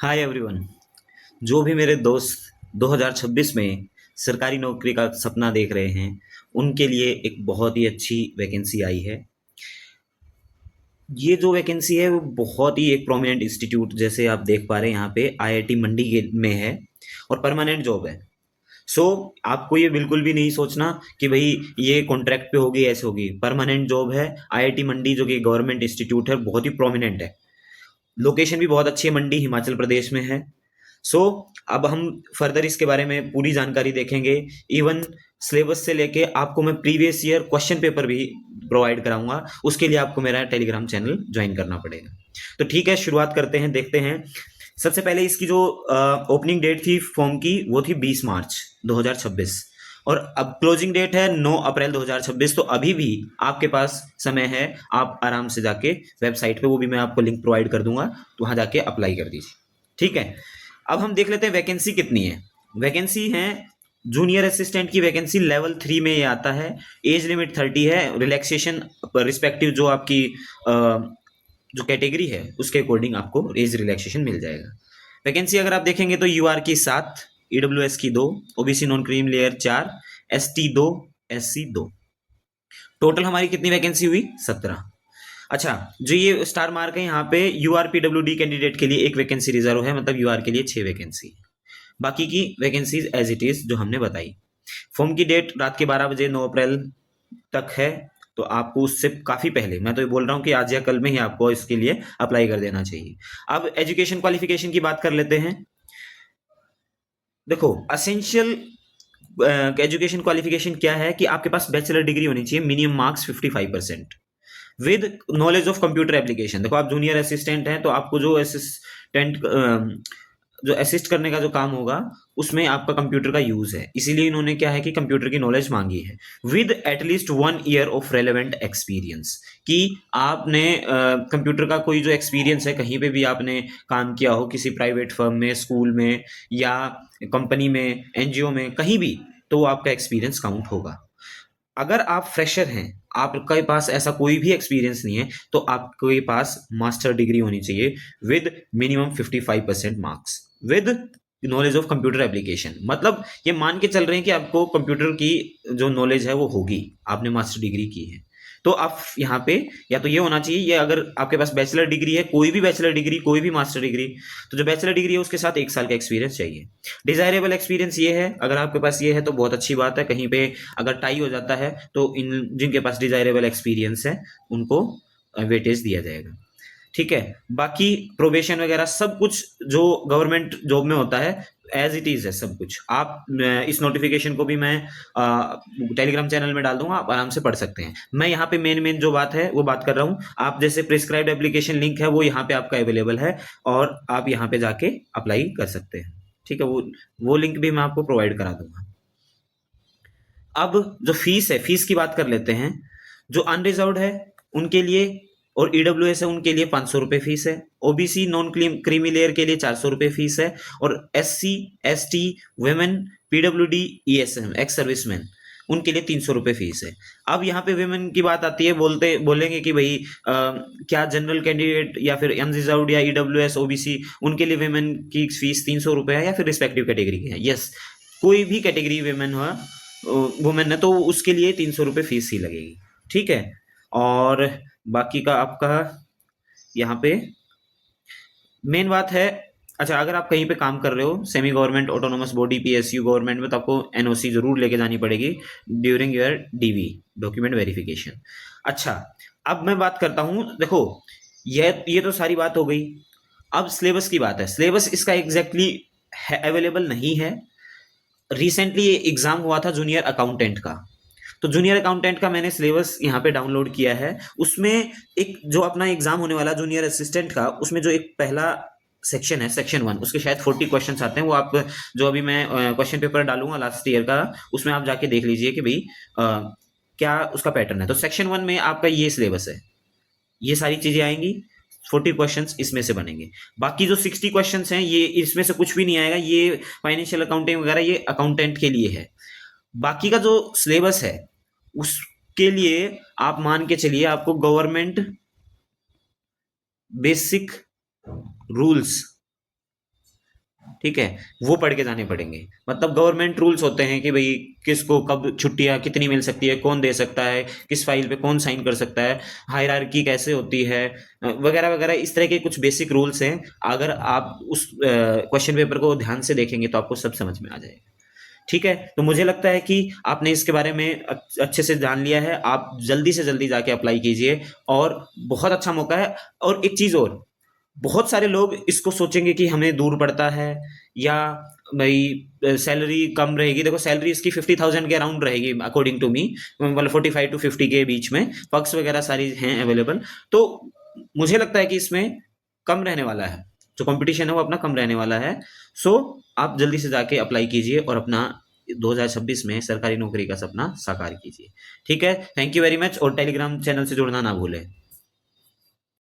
Hi everyone. जो भी मेरे दोस्त 2026 में सरकारी नौकरी का सपना देख रहे हैं, उनके लिए एक बहुत ही अच्छी वैकेंसी आई है। ये जो वैकेंसी है वो बहुत ही एक प्रोमिनेंट इंस्टीट्यूट, जैसे आप देख पा रहे हैं यहाँ पे आईआईटी मंडी के में है और परमानेंट जॉब है। सो आपको ये बिल्कुल भी नहीं सोचना कि भाई ये कॉन्ट्रैक्ट पे होगी, ऐसे होगी। परमानेंट जॉब है। आईआईटी मंडी जो कि गवर्नमेंट इंस्टीट्यूट है, बहुत ही प्रोमिनेंट है। लोकेशन भी बहुत अच्छी है, मंडी हिमाचल प्रदेश में है। सो अब हम फर्दर इसके बारे में पूरी जानकारी देखेंगे। इवन सिलेबस से लेके आपको मैं प्रीवियस ईयर क्वेश्चन पेपर भी प्रोवाइड कराऊंगा। उसके लिए आपको मेरा टेलीग्राम चैनल ज्वाइन करना पड़ेगा। तो ठीक है, शुरुआत करते हैं, देखते हैं। सबसे पहले इसकी जो ओपनिंग डेट थी फॉर्म की, वो थी 20 मार्च 2026 और अब क्लोजिंग डेट है 9 अप्रैल 2026। तो अभी भी आपके पास समय है। आप आराम से जाके वेबसाइट पे, वो भी मैं आपको लिंक प्रोवाइड कर दूंगा, तो वहां जाके अप्लाई कर दीजिए। ठीक है, अब हम देख लेते हैं वैकेंसी कितनी है। वैकेंसी है जूनियर असिस्टेंट की वैकेंसी लेवल 3 में ये आता है। एज लिमिट 30 है। रिलैक्सेशन रिस्पेक्टिव जो आपकी जो कैटेगरी है उसके अकॉर्डिंग आपको एज रिलैक्सेशन मिल जाएगा। वैकेंसी अगर आप देखेंगे तो यूआर की 7, ईडब्ल्यूएस की 2, OBC non cream layer 4, ST 2, SC 2। Total हमारी कितनी वैकेंसी हुई? 17। अच्छा, जो ये स्टार मार्क है यहाँ पे, यूआर पीडब्ल्यूडी कैंडिडेट के लिए एक वैकेंसी रिजर्व है, मतलब यूआर के लिए 6 वैकेंसी। बाकी की वैकेंसीज एज इट इज जो हमने बताई। फॉर्म की डेट रात के 12 बजे 9 अप्रैल तक है। तो आपको उससे काफी पहले, मैं तो ये बोल रहा हूँ कि आज या कल में ही आपको इसके लिए अप्लाई कर देना चाहिए। अब एजुकेशन क्वालिफिकेशन की बात कर लेते हैं। देखो, असेंशियल एजुकेशन क्वालिफिकेशन क्या है कि आपके पास बैचलर डिग्री होनी चाहिए, minimum marks 55% with knowledge of computer application. देखो, आप जूनियर असिस्टेंट हैं तो आपको जो असिस्ट करने का जो काम होगा उसमें आपका कंप्यूटर का यूज है, इसीलिए इन्होंने क्या है कि कंप्यूटर की नॉलेज मांगी है with at least 1 year of relevant experience. कि आपने कंप्यूटर का कोई जो एक्सपीरियंस है, कहीं पे भी आपने काम किया हो, किसी प्राइवेट फर्म में, स्कूल में या कंपनी में, एनजीओ में, कहीं भी, तो वो आपका एक्सपीरियंस काउंट होगा। अगर आप फ्रेशर हैं, आपके पास ऐसा कोई भी एक्सपीरियंस नहीं है, तो आपके पास मास्टर डिग्री होनी चाहिए with minimum 55% marks with knowledge of computer application. मतलब ये मान के चल रहे हैं कि आपको कंप्यूटर की जो नॉलेज है वो होगी, आपने मास्टर डिग्री की है। तो आप यहाँ पे या तो ये होना चाहिए, ये अगर आपके पास बैचलर डिग्री है, कोई भी बैचलर डिग्री, कोई भी मास्टर डिग्री, तो जो बैचलर डिग्री है उसके साथ 1 साल का एक्सपीरियंस चाहिए। डिजायरेबल एक्सपीरियंस ये है, अगर आपके पास ये है तो बहुत अच्छी बात है। कहीं पे अगर टाई हो जाता है तो इन जिनके पास डिजायरेबल एक्सपीरियंस है उनको वेटेज दिया जाएगा। ठीक है, बाकी प्रोबेशन वगैरह सब कुछ जो गवर्नमेंट जॉब में होता है एज इट इज है सब कुछ। आप इस नोटिफिकेशन को भी मैं टेलीग्राम चैनल में डाल दूंगा, आप आराम से पढ़ सकते हैं। मैं यहाँ पे मेन मेन जो बात है वो बात कर रहा हूँ। आप जैसे प्रिस्क्राइब्ड एप्लीकेशन लिंक है वो यहाँ पे आपका अवेलेबल है और आप यहाँ पे जाके अप्लाई कर सकते हैं। ठीक है, वो लिंक भी मैं आपको प्रोवाइड करा दूंगा। अब जो फीस है, फीस की बात कर लेते हैं। जो अनरिजर्व्ड है उनके लिए और ईडब्ल्यूएस है उनके लिए 500 रुपये फीस है। ओबीसी नॉन क्रीमी लेयर के लिए 400 रुपये फीस है। और SC, ST, women, PWD, ESM, ex serviceman, उनके लिए 300 रुपये फीस है। अब यहाँ पे वुमेन की बात आती है, बोलेंगे कि भाई क्या जनरल कैंडिडेट या फिर अनरिजर्व्ड या ईडब्ल्यूएस, ओबीसी, उनके लिए वुमेन की फीस 300 रुपये है या फिर रिस्पेक्टिव कैटेगरी की है? यस, कोई भी कैटेगरी वुमेन हुआ, वुमेन है, तो उसके लिए 300 रुपये फीस ही लगेगी। ठीक है, और बाकी का आपका यहाँ पे मेन बात है। अच्छा, अगर आप कहीं पे काम कर रहे हो, semi government, autonomous body, PSU, government में, तो आपको एनओसी जरूर लेके जानी पड़ेगी during your DV, document verification. अच्छा, अब मैं बात करता हूँ। देखो, ये तो सारी बात हो गई। अब सिलेबस की बात है। सिलेबस इसका एग्जैक्टली अवेलेबल नहीं है। रिसेंटली एग्जाम हुआ था जूनियर अकाउंटेंट का, तो जूनियर अकाउंटेंट का मैंने सिलेबस यहाँ पे डाउनलोड किया है। उसमें एक जो अपना एग्जाम होने वाला जूनियर असिस्टेंट का, उसमें जो एक पहला सेक्शन है, सेक्शन 1, उसके शायद 40 क्वेश्चंस आते हैं। वो आप जो अभी मैं क्वेश्चन पेपर डालूंगा लास्ट ईयर का, उसमें आप जाके देख लीजिए कि भाई क्या उसका पैटर्न है। तो सेक्शन 1 में आपका ये सिलेबस है, ये सारी चीजें आएंगी। 40 क्वेश्चंस इसमें से बनेंगे। बाकी जो 60 क्वेश्चंस हैं, ये इसमें से कुछ भी नहीं आएगा। ये फाइनेंशियल अकाउंटिंग वगैरह ये अकाउंटेंट के लिए है। बाकी का जो सिलेबस है उसके लिए आप मान के चलिए, आपको गवर्नमेंट बेसिक रूल्स ठीक है, वो पढ़ के जाने पड़ेंगे। मतलब गवर्नमेंट रूल्स होते हैं कि भाई किसको कब छुट्टियाँ कितनी मिल सकती है, कौन दे सकता है, किस फाइल पे कौन साइन कर सकता है, हायरार्की कैसे होती है, वगैरह वगैरह, इस तरह के कुछ बेसिक रूल्स हैं। अगर आप उस क्वेश्चन पेपर को ध्यान से देखेंगे तो आपको सब समझ में आ जाएगा। ठीक है, तो मुझे लगता है कि आपने इसके बारे में अच्छे से जान लिया है। आप जल्दी से जल्दी जाके अप्लाई कीजिए, और बहुत अच्छा मौका है। और एक चीज़ और, बहुत सारे लोग इसको सोचेंगे कि हमें दूर पड़ता है, या भाई सैलरी कम रहेगी। देखो सैलरी इसकी 50,000 के अराउंड रहेगी अकॉर्डिंग टू मी, मतलब 45 टू 50 के बीच में, पक्स वगैरह सारी हैं अवेलेबल। तो मुझे लगता है कि इसमें कम रहने वाला है, जो कंपटीशन है वो अपना कम रहने वाला है। सो आप जल्दी से जाके अप्लाई कीजिए और अपना 2026 में सरकारी नौकरी का सपना साकार कीजिए। ठीक है, थैंक यू वेरी मच, और टेलीग्राम चैनल से जुड़ना ना भूलें।